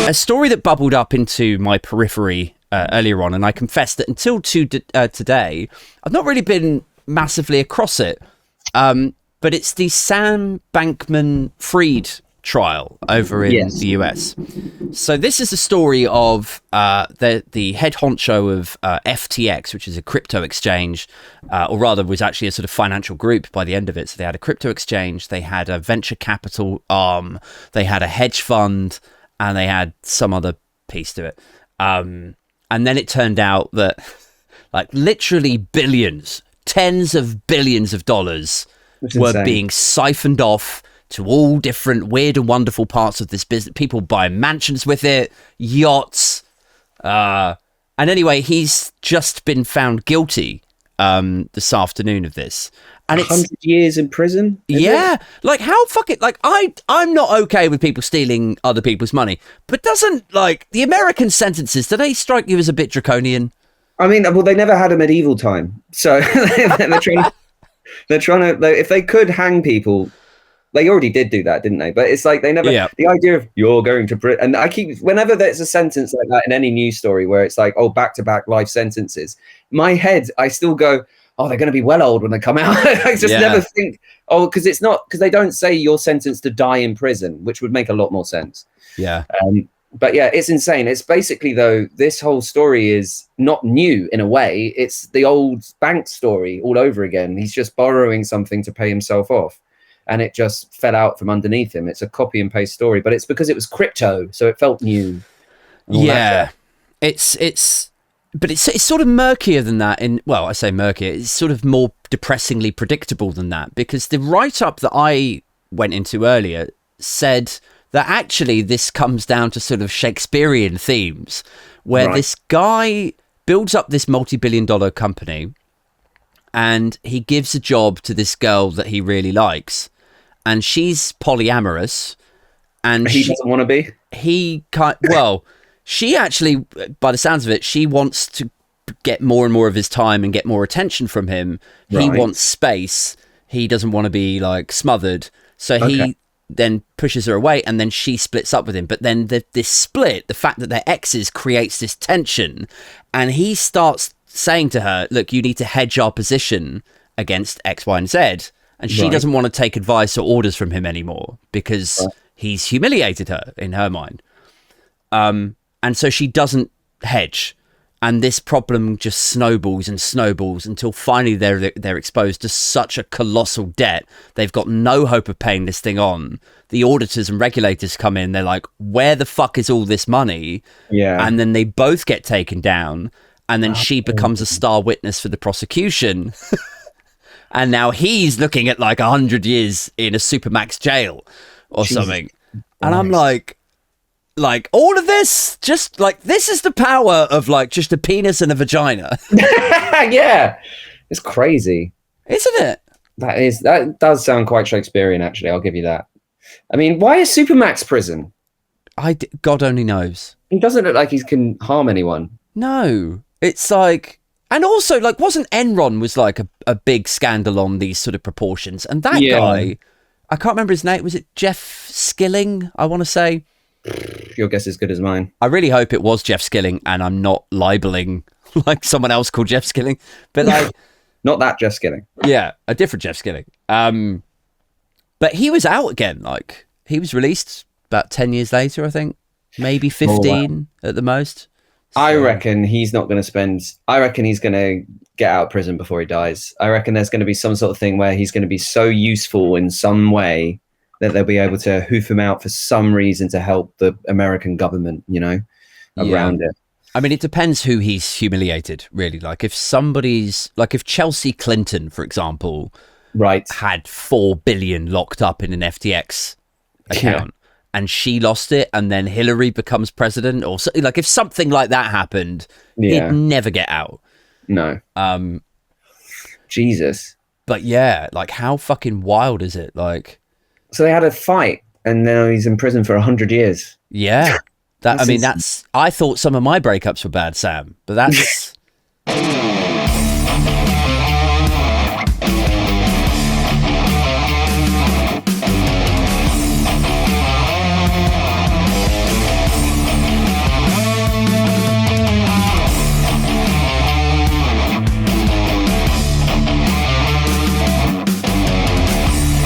a story that bubbled up into my periphery earlier on, and I confess that until today, I've not really been massively across it. But it's the Sam Bankman-Fried trial over in the US. So this is the story of the head honcho of FTX, which is a crypto exchange, or rather was actually a sort of financial group by the end of it. So they had a crypto exchange, they had a venture capital arm, they had a hedge fund, and they had some other piece to it. And then it turned out that like literally billions, tens of billions of dollars were being siphoned off to all different weird and wonderful parts of this business. People buy mansions with it, yachts. And anyway, he's just been found guilty this afternoon of this. And 100 years in prison? Yeah. Like, how fucking... Like, I'm not okay with people stealing other people's money. But doesn't, like, the American sentences, do they strike you as a bit draconian? I mean, well, they never had a medieval time. So they're trying to... If they could hang people... They already did do that, didn't they? But it's like they never... Yeah. The idea of you're going to... And I keep... Whenever there's a sentence like that in any news story where it's like, oh, back-to-back life sentences, my head, I still go, oh, they're going to be well old when they come out. I just never think, oh, because it's not... Because they don't say you're sentenced to die in prison, which would make a lot more sense. Yeah. But yeah, it's insane. It's basically, though, this whole story is not new in a way. It's the old bank story all over again. He's just borrowing something to pay himself off. And it just fell out from underneath him. It's a copy and paste story, but it's because it was crypto, so it felt new. Yeah, it's sort of murkier than that. Well, I say murkier. It's sort of more depressingly predictable than that, because the write-up that I went into earlier said that actually this comes down to sort of Shakespearean themes, where this guy builds up this multi-billion-dollar company, and he gives a job to this girl that he really likes. And she's polyamorous, and he doesn't want to be. He can't. Well, she actually, by the sounds of it, she wants to get more and more of his time and get more attention from him. He wants space. He doesn't want to be like smothered. So he then pushes her away, and then she splits up with him. But then this split, the fact that they're exes, creates this tension, and he starts saying to her, "Look, you need to hedge our position against X, Y, and Z." And she doesn't want to take advice or orders from him anymore because he's humiliated her in her mind. And so she doesn't hedge. And this problem just snowballs and snowballs until finally they're exposed to such a colossal debt. They've got no hope of paying this thing on. The auditors and regulators come in. They're like, where the fuck is all this money? Yeah. And then they both get taken down. And then she becomes a star witness for the prosecution. And now he's looking at like 100 years in a supermax jail or something. And I'm like all of this, just like, this is the power of like just a penis and a vagina. Yeah. It's crazy. Isn't it? That does sound quite Shakespearean, actually. I'll give you that. I mean, why a supermax prison? God only knows. It doesn't look like he can harm anyone. No. It's like... And also, like, wasn't Enron was like a big scandal on these sort of proportions? And that guy, I can't remember his name. Was it Jeff Skilling, I want to say? Your guess is as good as mine. I really hope it was Jeff Skilling, and I'm not libeling like someone else called Jeff Skilling. But like... Not that Jeff Skilling. Yeah, a different Jeff Skilling. But he was out again. Like, he was released about 10 years later, I think. Maybe 15 at the most. So. I reckon he's not going to spend... I reckon he's going to get out of prison before he dies. I reckon there's going to be some sort of thing where he's going to be so useful in some way that they'll be able to hoof him out for some reason to help the American government, you know, around it. I mean, it depends who he's humiliated, really. Like, if somebody's... Like, if Chelsea Clinton, for example, had 4 billion locked up in an FTX account... and she lost it, and then Hillary becomes president, or so, like if something like that happened, he'd never get out. No. Jesus. But yeah, like how fucking wild is it? Like, so they had a fight, and now he's in prison for 100 years. Yeah. I mean, I thought some of my breakups were bad, Sam, but that's